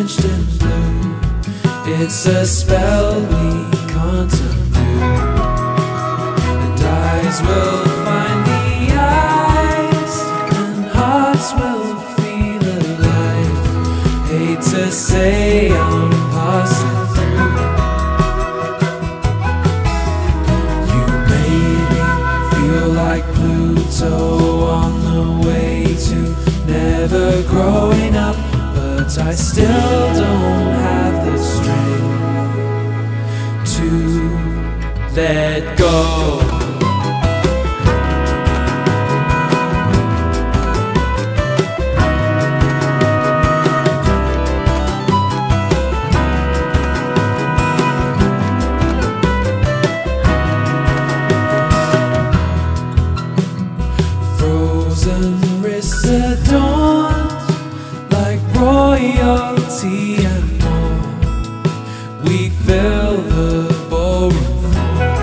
drenched in blue. It's a spell we can't undo, and eyes will find the eyes, and hearts will feel alive. Hate to say I'm passing through. You made me feel like Pluto on the way to never growing up, but I still don't have the strength to let go. Frozen wrists adorned like royalty and more. We fill the ballroom floor.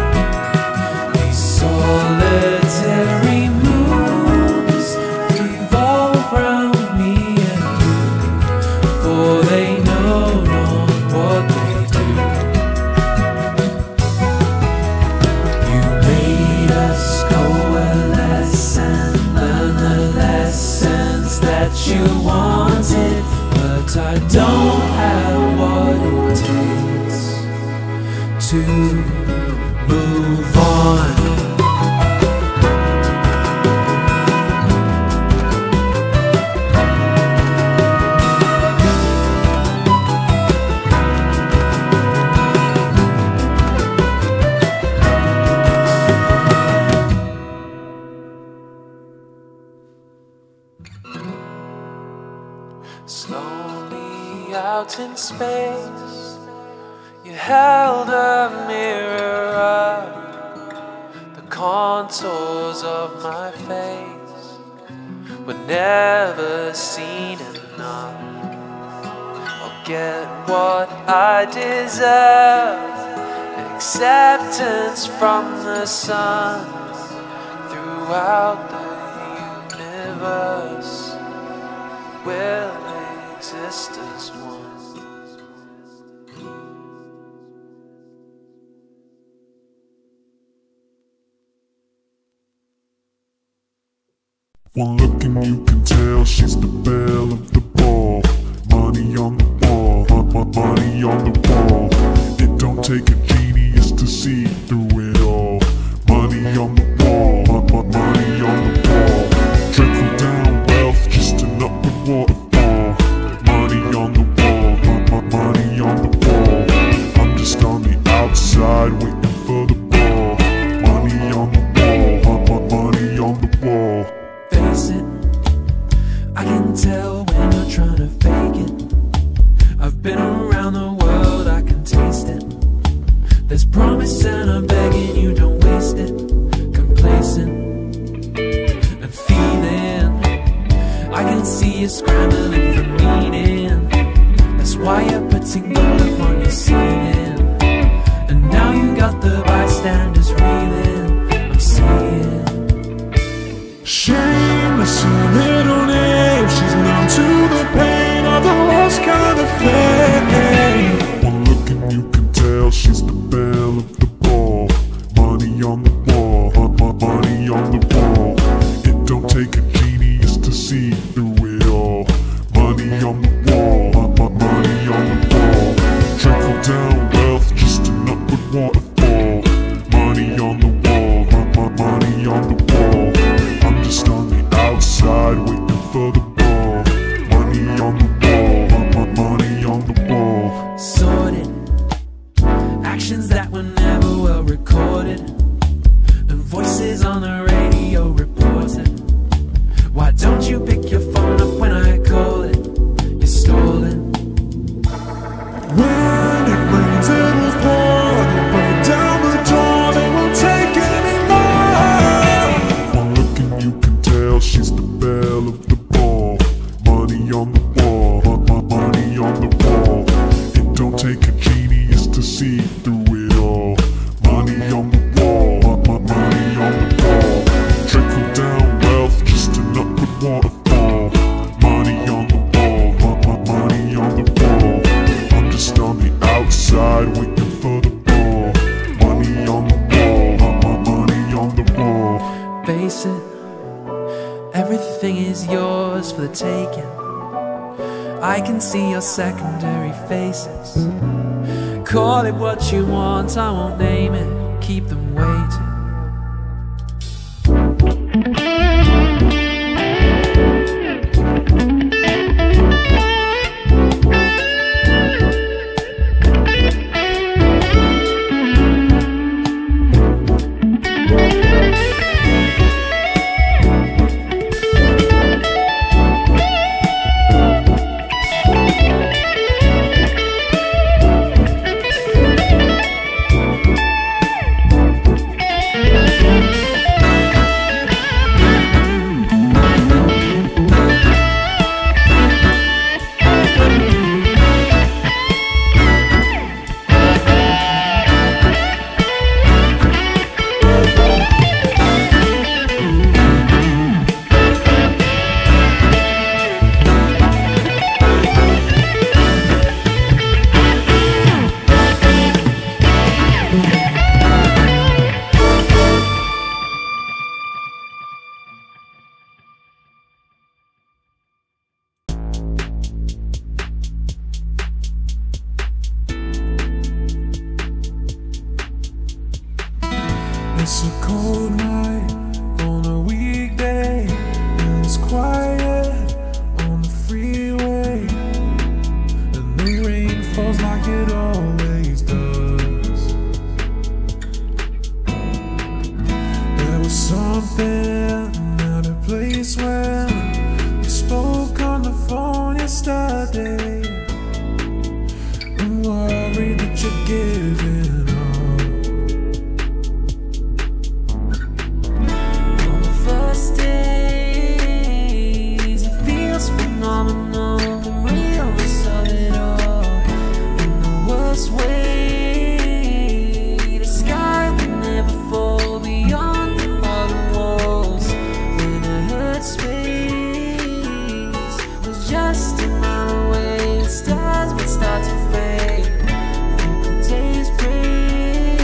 These solitary moons revolve round me and you, for they know not what they do. You made us coalesce and learn the lessons that you wanted, but I don't have what it takes to move on. Slowly out in space, you held a mirror up. The contours of my face were never seen enough. I'll get what I deserve, acceptance from the sun throughout the universe. Will exist as one. One look and you can tell she's the belle of the ball. Money on the wall, money on the wall. It don't take a genius to see through it all. Money on the wall, money on the wall. Trickle down wealth, just an upward waterfall. Money on the wall, money on the wall. I'm just on the outside waiting for the ball. Money on the wall, money on the wall. Face it, I can tell when you're trying to fake it. I've been around the world, I can taste it. There's promise and I'm begging you don't waste it. Complacent and feeling, I can see you scrambling for meaning. That's why you're putting gold up on your ceiling. And now you got the bystanders reeling. I'm seeing Shameless, her middle name. She's numb to the pain of the lost kind of fame. One look and you can tell she's the belle of the ball. Money on the wall, money on the wall. It don't take a genius to see through it all. Money on the wall, money on the wall. can see your secondary faces. Call it what you want, I won't name it. Keep them waiting. It's a cold night on a weekday, and it's quiet on the freeway, and the rain falls like it always does. There was something out of place when we spoke on the phone yesterday, I'm worried that you're giving up. Phenomenal, the realness of it all. In the worst way, the sky will never fall beyond the modern walls. When I heard space was just a mile away, the stars would start to fade. Think the days break,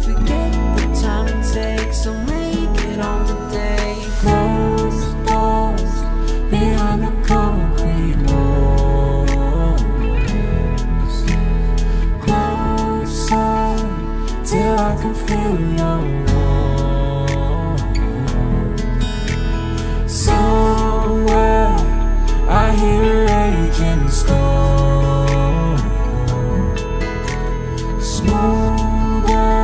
forget the time it takes, so make it on the day. Close doors behind the concrete walls, closer till I can feel your warmth. Somewhere I hear a raging storm, smolder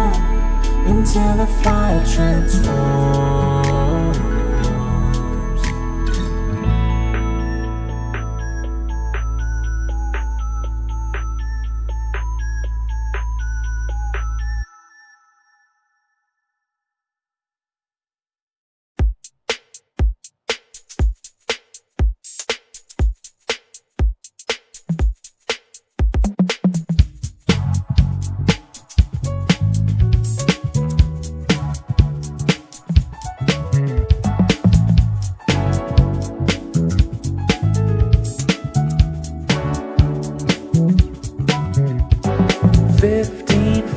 until the fire transforms.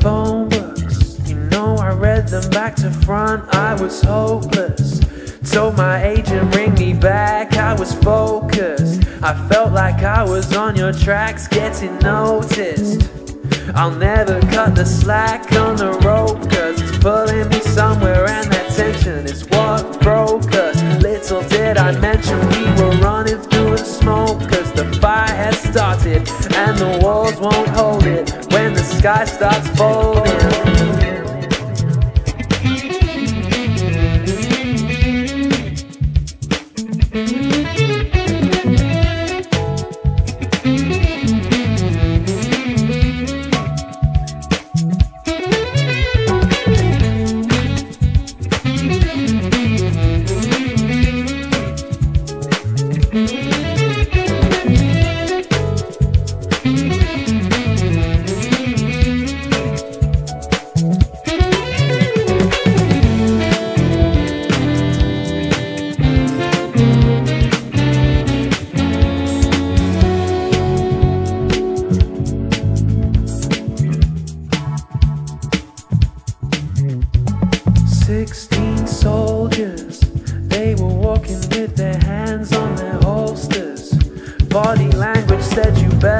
Phonebooks, you know I read them back to front. I was hopeless, told my agent bring me back. I was focused, I felt like I was on your tracks, getting noticed. I'll never cut the slack on the rope, cause it's pulling me somewhere, and that tension is what broke us. Little did I mention we were running through the smoke, cause the fire has started and the walls won't hold it when the sky starts folding.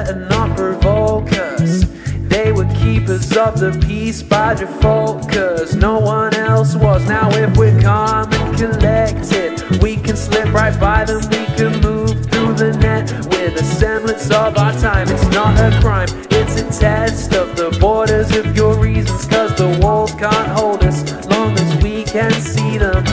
better not provoke us. They were keepers of the peace by default, cause no one else was. Now if we're calm and collected, we can slip right by them, we can move through the net with a semblance of our time. It's not a crime, it's a test of the borders of your reasons, cause the walls can't hold us long as we can see them.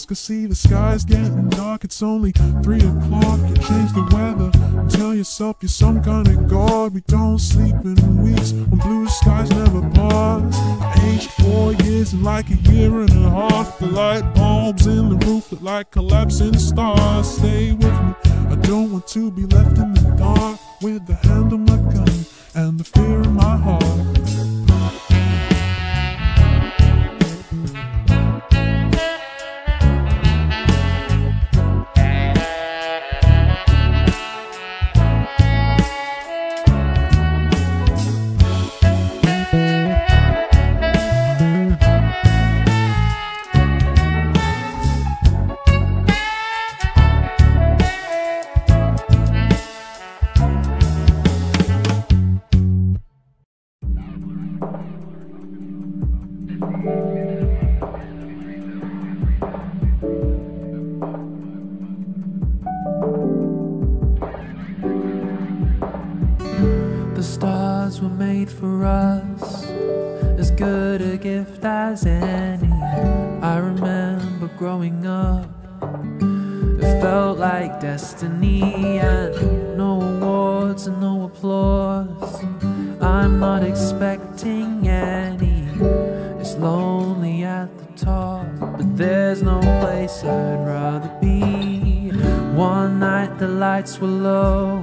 I see the sky's getting dark, it's only 3 o'clock. You change the weather and tell yourself you're some kind of god. We don't sleep in weeks when blue skies never pause. I aged 4 years in like a year and a half. The light bulbs in the roof look like collapsing stars. Stay with me, I don't want to be left in the dark, with the hand on my gun and the fear in my heart. For us, as good a gift as any. I remember growing up, it felt like destiny, and no awards and no applause. I'm not expecting any. It's lonely at the top, but there's no place I'd rather be. One night the lights were low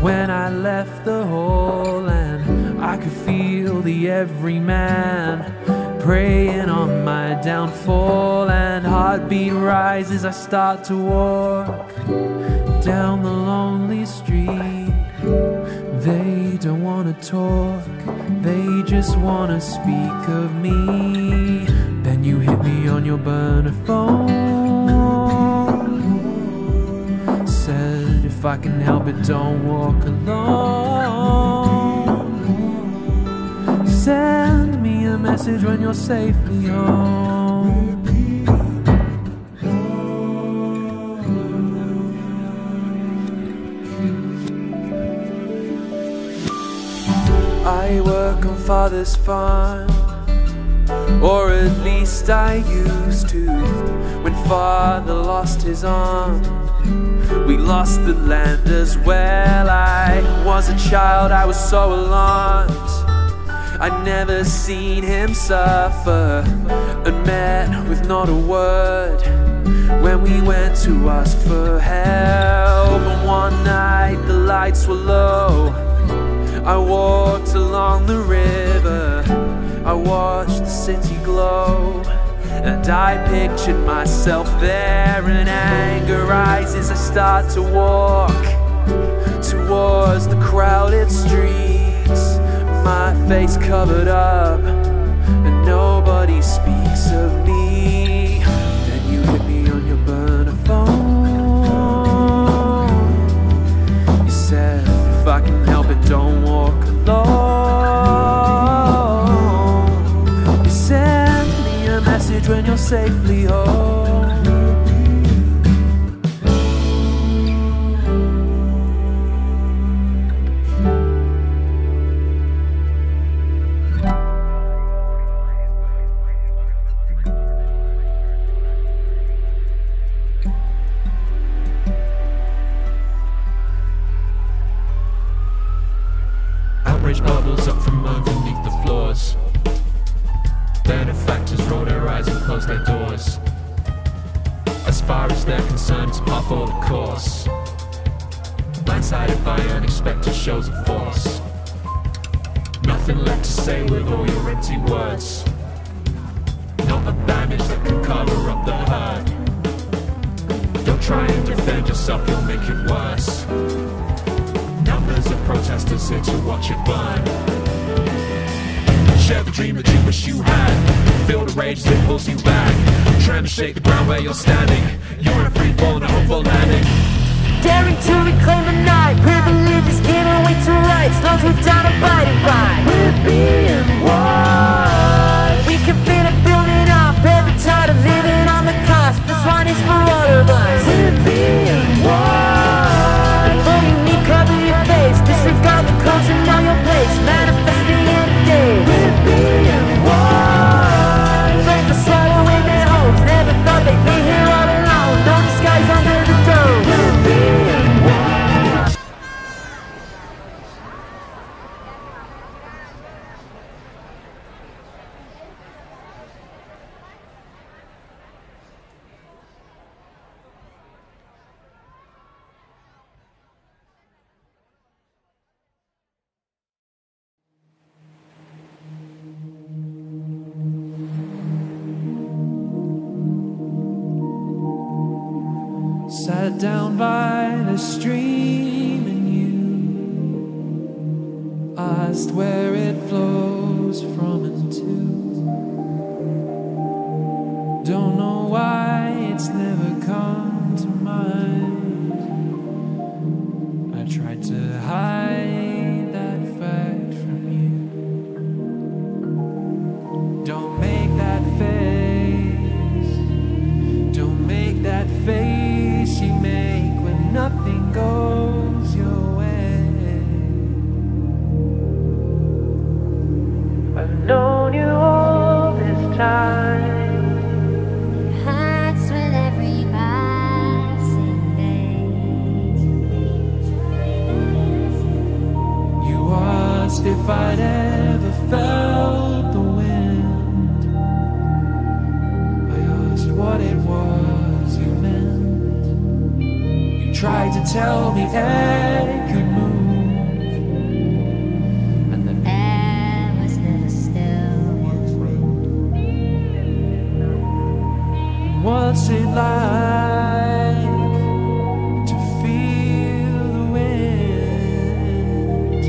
when I left the hall, and I could feel the everyman preying on my downfall. And heartbeat rises, I start to walk down the lonely street. They don't wanna talk, they just wanna speak of me. Then you hit me on your burner phone, said if I can help it, don't walk alone. Send me a message when you're safely home. I work on Father's farm, or at least I used to. When Father lost his arm, we lost the land as well. I was a child, I was so alarmed. I'd never seen him suffer, and met with not a word when we went to ask for help. And one night the lights were low, I walked along the river, I watched the city glow, and I pictured myself there. And anger rises, I start to walk towards the crowded streets, my face covered up, and nobody speaks of me. Then you hit me on your burner phone. You said if I can help it, don't walk alone. You send me a message when you're safely home. bubbles up from underneath the floors. Benefactors roll their eyes and close their doors. As far as they're concerned, it's par for the course. Blindsided by unexpected shows of force. Nothing left to say with all your empty words. Not a bandage that can cover up the hurt. Don't try and defend yourself, you'll make it worse. Numbers of protesters here to watch it burn. Share the dream that you wish you had. Feel the rage that pulls you back. Trying to shake the ground where you're standing. You're in a free fall and a hopeful landing. Daring to reclaim the night. Privilege is giving way to rights. Those who down abiding by. We're being one. We can feel it building up. Every tired of living on the cusp. This one is for all of us. We're being one. All you need, cover your face. Disregard the codes and know your place. Manifesting in a day. We're being one. Break the swallow in their hopes. Never thought they'd be here all alone. No disguise under the dome. We're being one. Sat down by the stream and you asked where it flows from and to. Don't know why it's never come to mind. I tried to hide that fact from you. Don't make that face. Don't make that face you make when nothing goes your way. I've known you all this time. Hearts with every passing day. You asked if I'd ever felt the wind. I asked what it was you meant. Tried to tell me air could move, and the air was never still. What's it like to feel the wind?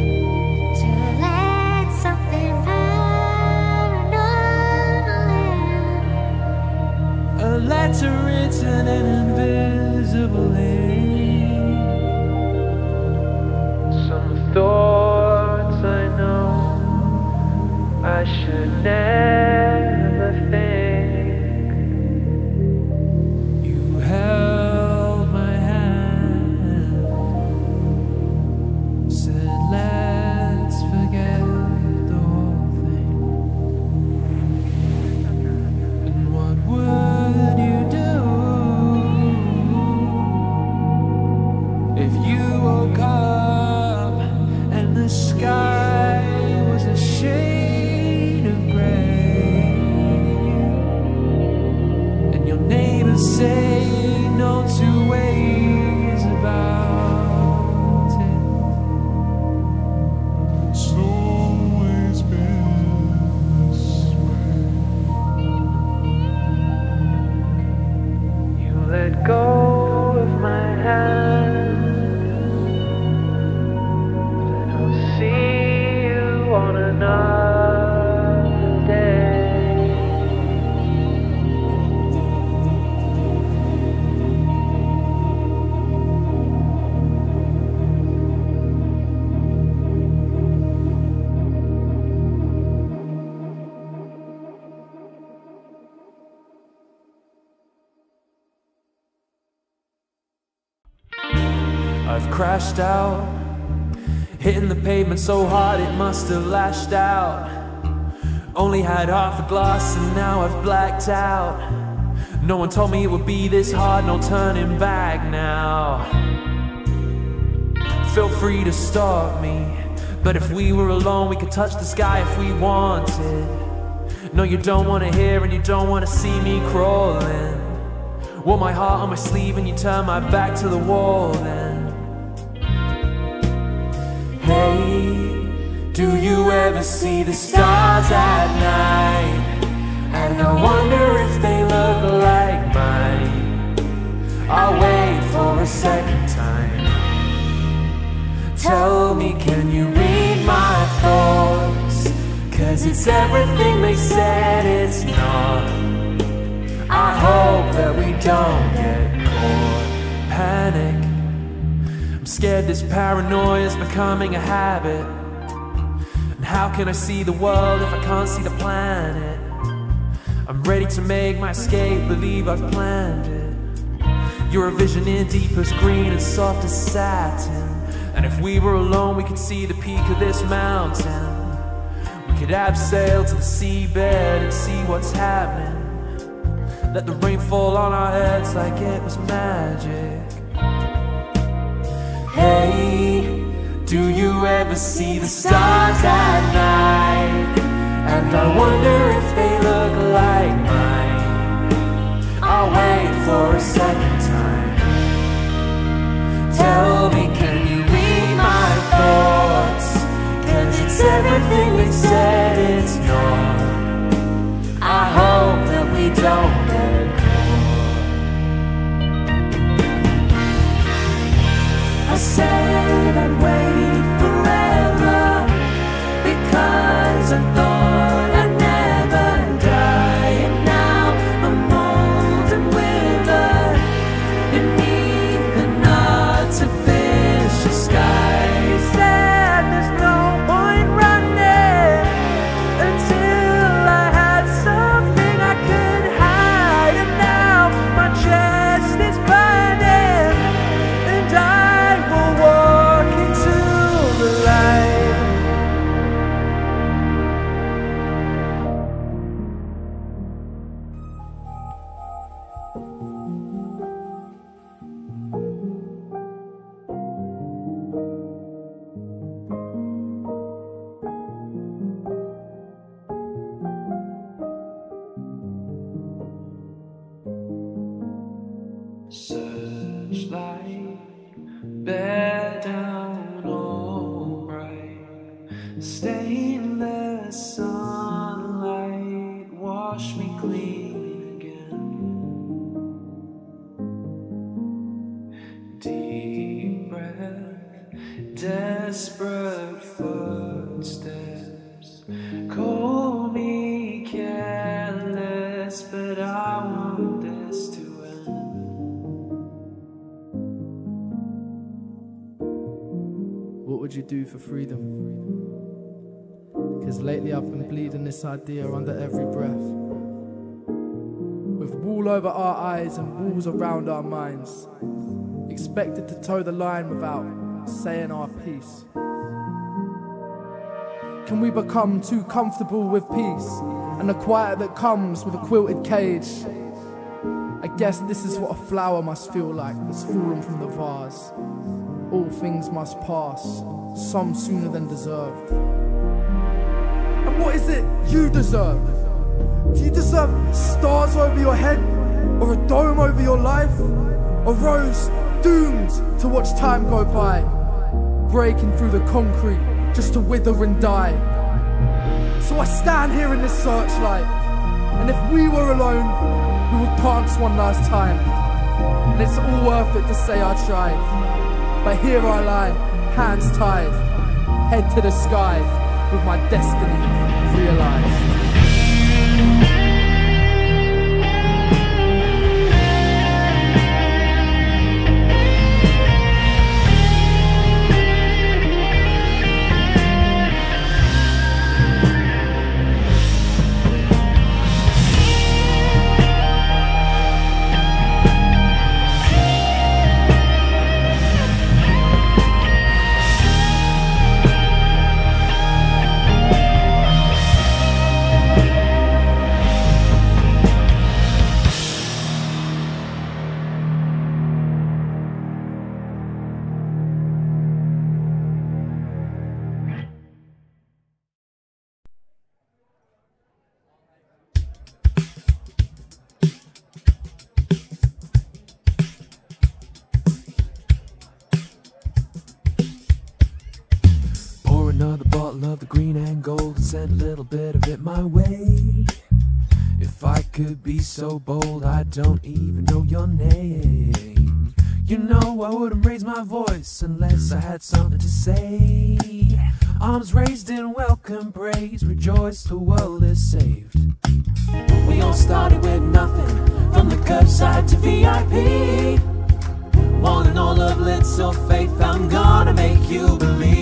To let something paranormal in. A letter written in invisible ink. Thoughts I know I should never think. You held my hand, said let's forget the whole thing. And what would you do if you woke up and the sky was a shade of gray, and your neighbors say no two ways about it? It's always been this way. You let go of my hand. See you on another day. I've crashed out, hitting the pavement so hard it must have lashed out. Only had half a glass and now I've blacked out. No one told me it would be this hard, no turning back now. Feel free to stop me, But if we were alone, we could touch the sky if we wanted. No, you don't want to hear and you don't want to see me crawling. Wore my heart on my sleeve and you turn my back to the wall then. Hey, do you ever see the stars at night? And I wonder if they look like mine. I'll wait for a second time. Tell me, can you read my thoughts? 'Cause it's everything they said it's not. I hope that we don't get caught. Panic, I'm scared this paranoia is becoming a habit. And how can I see the world if I can't see the planet? I'm ready to make my escape, believe I've planned it. You're a vision in deepest green and soft as satin. And if we were alone, we could see the peak of this mountain. We could abseil to the seabed and see what's happening. Let the rain fall on our heads like it was magic. Hey, do you ever see the stars at night? And I wonder if they look like mine. I'll wait for a second time. Tell me, can you read my thoughts? 'Cause it's everything they said it's not. I hope that we don't get caught. I said I'd wait forever because I thought I'd never die. And now I'm old and withered beneath an artificial sky. You said there's no point running until I had something I could hide. And now my chest is burning and I will walk into the light. Searchlight, bear down all bright, stainless sunlight, wash me clean again. Deep breath, desperate footsteps, call me careless, but I want this to end. What would you do for freedom? 'Cause lately I've been bleeding this idea under every breath. With wool over our eyes and walls around our minds, expected to toe the line without saying our piece. Can we become too comfortable with peace and the quiet that comes with a quilted cage? I guess this is what a flower must feel like that's fallen from the vase. All things must pass, some sooner than deserved. And what is it you deserve? Do you deserve stars over your head, or a dome over your life? A rose doomed to watch time go by, breaking through the concrete just to wither and die. So I stand here in this searchlight, and if we were alone, we would dance one last time. And it's all worth it to say I tried. But here I lie, hands tied, head to the sky, with my destiny realized. bottle of the green and gold and send a little bit of it my way. If I could be so bold, I don't even know your name. You know I wouldn't raise my voice unless I had something to say. Arms raised in welcome praise, rejoice the world is saved. We all started with nothing, from the curbside to VIP. One and all of little faith, I'm gonna make you believe.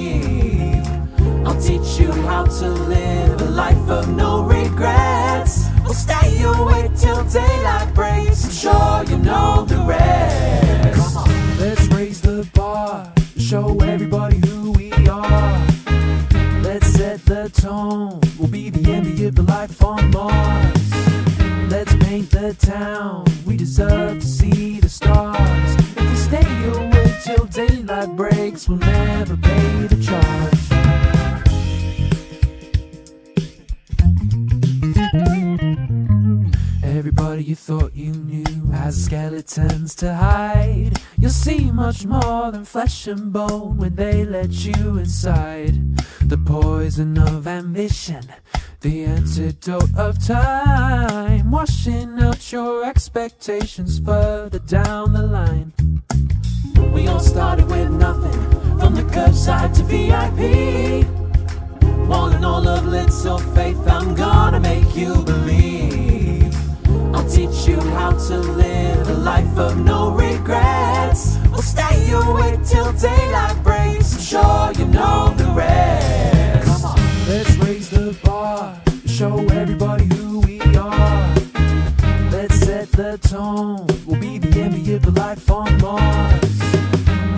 I'll teach you how to live a life of no regrets. We'll stay awake till daylight breaks, I'm sure you know the rest. Come on, let's raise the bar, show everybody who we are. Let's set the tone, we'll be the envy of the life on Mars. Let's paint the town, we deserve to see the stars. If we stay awake till daylight breaks, we'll never pay the charge. Everybody you thought you knew has skeletons to hide. You'll see much more than flesh and bone when they let you inside. The poison of ambition, the antidote of time, washing out your expectations further down the line. We all started with nothing, from the curbside to VIP. One and all of little faith, I'm gonna make you believe. I'll teach you how to live a life of no regrets. We'll stay awake till daylight breaks, I'm sure you know the rest. Come on, let's raise the bar, show everybody who we are. Let's set the tone, we'll be the envy of the life on Mars.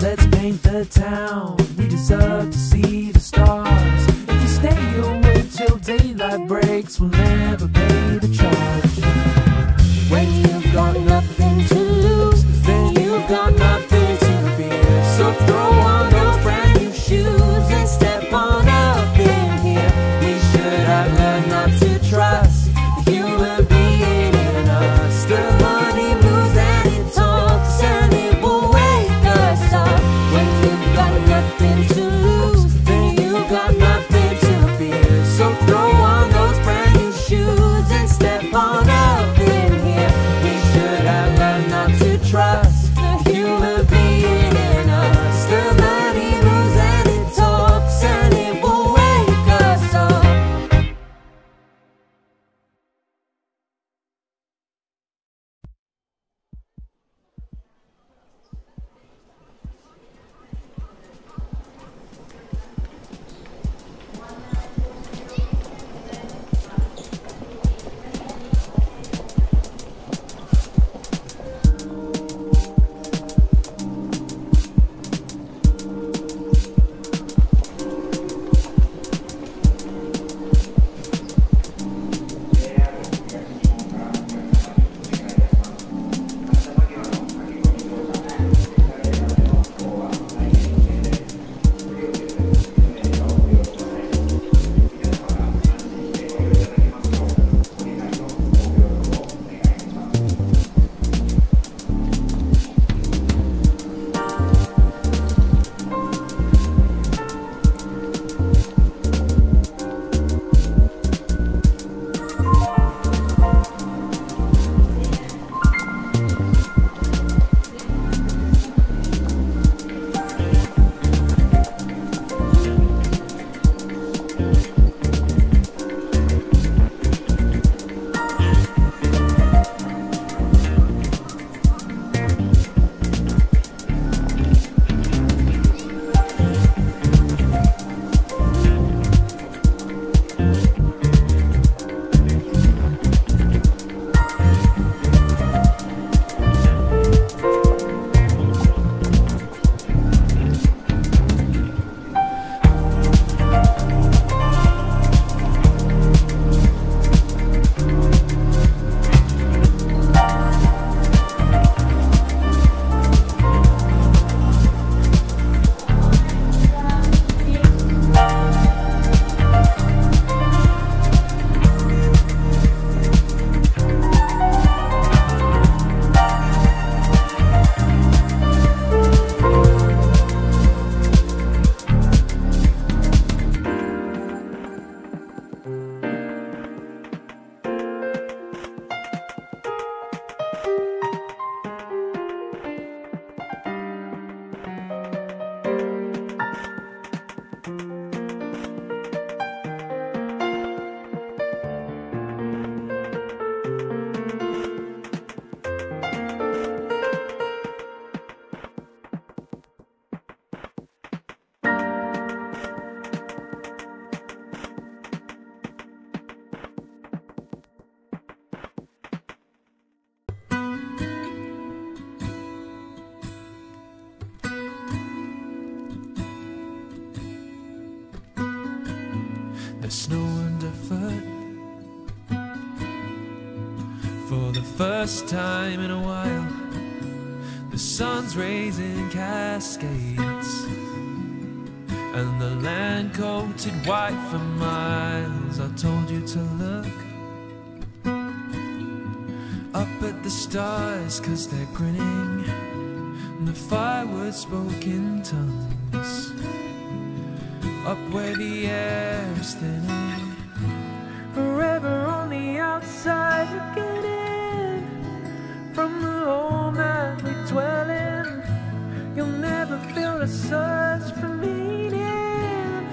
Let's paint the town, we deserve to see the stars. If we stay awake till daylight breaks, we'll never pay the charge. When you've got nothing to lose, then you've got nothing to fear. So throw on those brand new shoes and step on up in here. We should have learned not to trust the human being in us. The money moves and it talks and it will wake us up. When you've got nothing to lose, there's snow underfoot. For the first time in a while, the sun's raising cascades, and the land coated white for miles. I told you to look up at the stars, 'cause they're grinning, and the fireworks spoke in tongues, up where the air is thinning. Forever on the outside looking in, from the home that we dwell in, you'll never feel a search for meaning,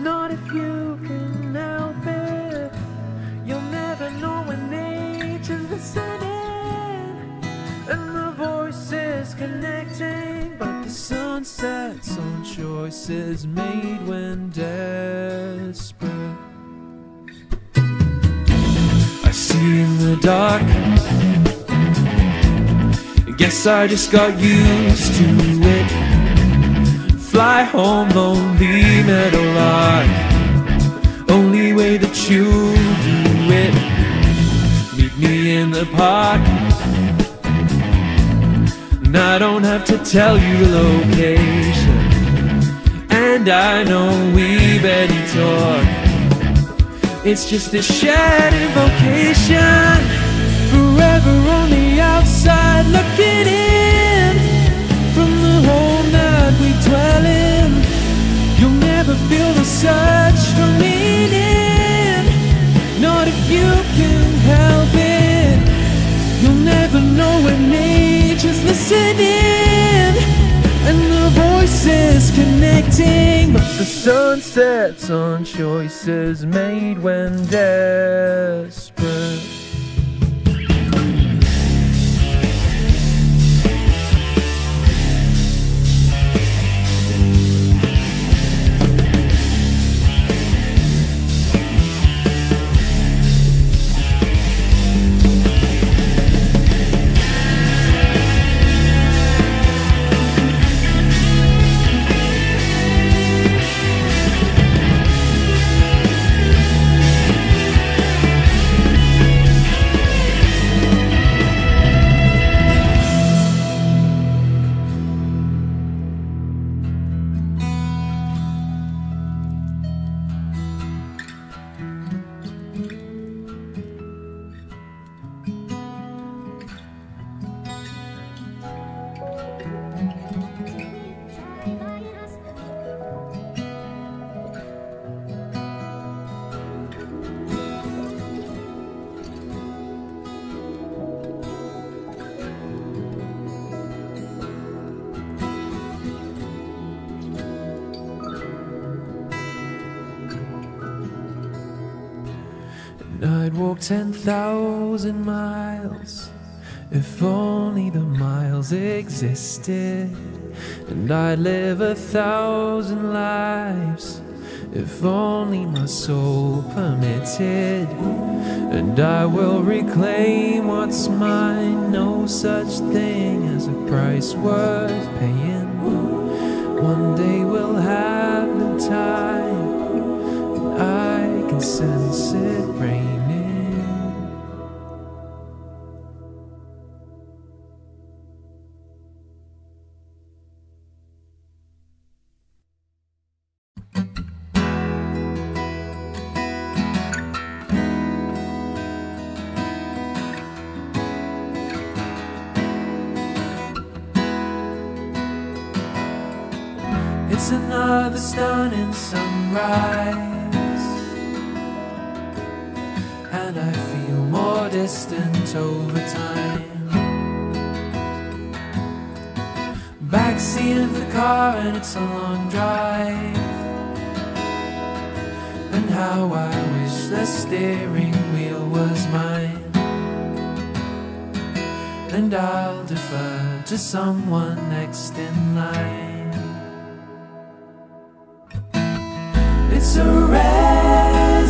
not if you can help it. You'll never know when nature's listening, and the voices connecting, but the sun sets on choices made when desperate. I see in the dark, guess I just got used to it. Fly home, lonely meadowlark, only way that you do it. Meet me in the park, and I don't have to tell you location, and I know we barely talk. It's just a shared invocation. Forever on the outside looking in, from the home that we dwell in, you'll never feel the search for meaning, not if you can help it. You'll never know when nature's listening, and the voices connecting, but the sun sets on choices made when desperate. I'd walk 10,000 miles if only the miles existed, and I'd live 1,000 lives if only my soul permitted, and I will reclaim what's mine. No such thing as a price worth paying. One day we'll have the time, and I can sense it raining. It's another stunning sunrise, and I feel more distant over time. Backseat of the car and it's a long drive, and how I wish the steering wheel was mine, and I'll defer to someone next in line. It's a resignation.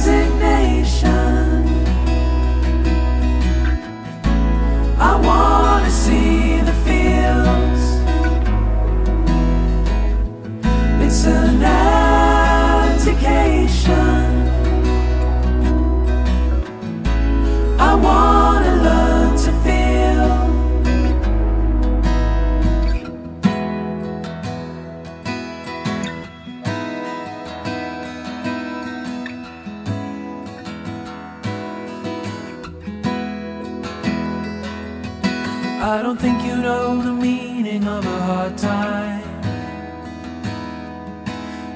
I wanna see the fields. It's an abdication I don't think you know the meaning of a hard time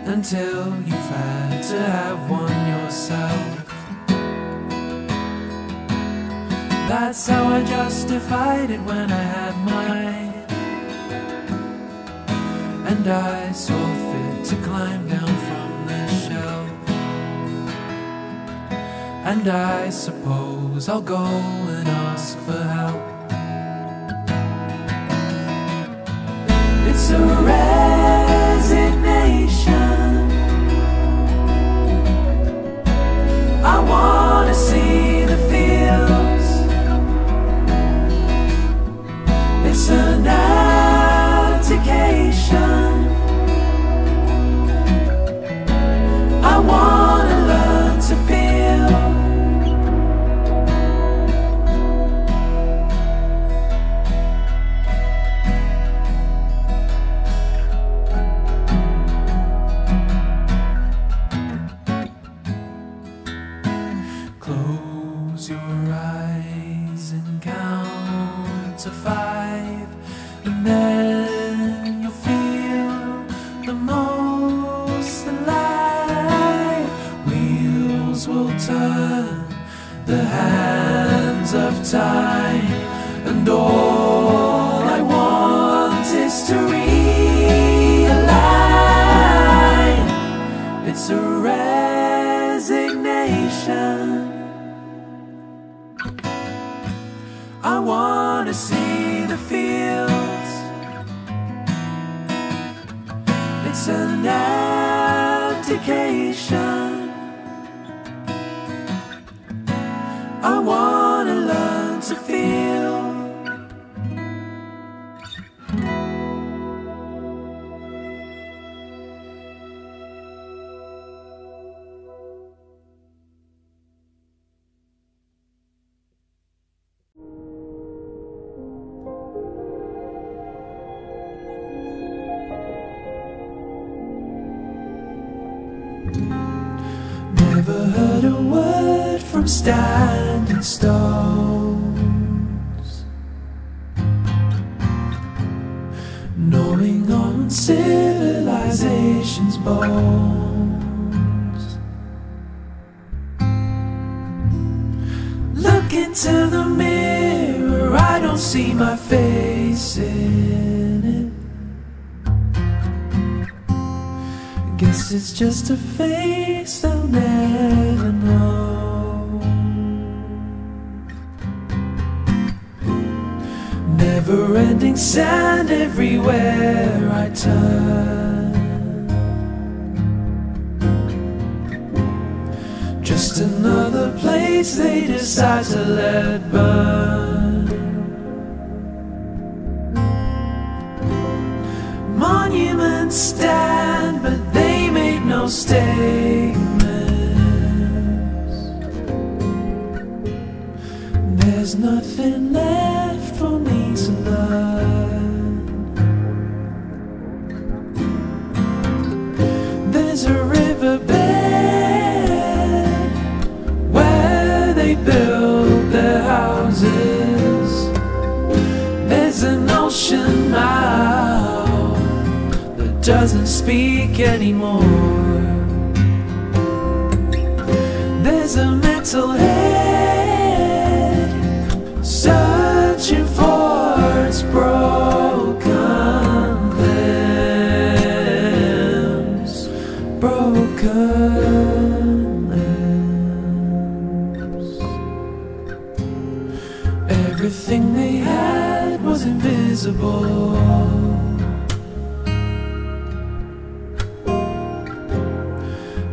until you've had to have one yourself. That's how I justified it when I had mine, and I saw fit to climb down from the shelf. And I suppose I'll go and ask for help. It's a resignation. I wanna see the fields. It's an abdication. I wanna learn to feel. Close your eyes and count to 5, and then you'll feel the most alive. Wheels will turn, the hands of time, and all I want is to realign. It's a resignation. I wanna see the fields. It's an abdication. I wanna learn to feel. Never heard a word from standing stones, gnawing on civilization's bones. Look into the mirror, I don't see my face in it. Guess it's just a face they'll never know. Never-ending sand everywhere I turn. Just another place they decide to let burn. Monuments stand, but they made no statements. There's nothing left for me to learn. There's a riverbed where they build their houses. There's an ocean now that doesn't speak anymore. There's a metal head searching for its broken limbs. Broken limbs. Everything they had was invisible.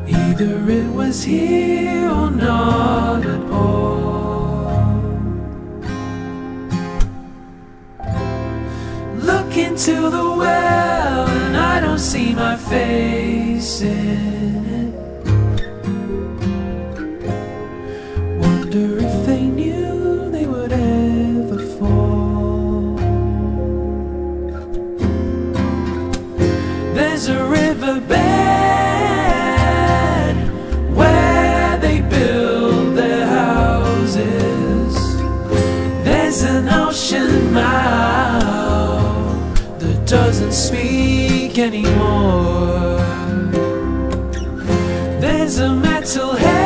Either it was here or not at all. Look into the well and I don't see my face in it. Wonder if they knew they would ever fall. There's a riverbed where they build their houses. There's an ocean mile doesn't speak anymore. There's a metal head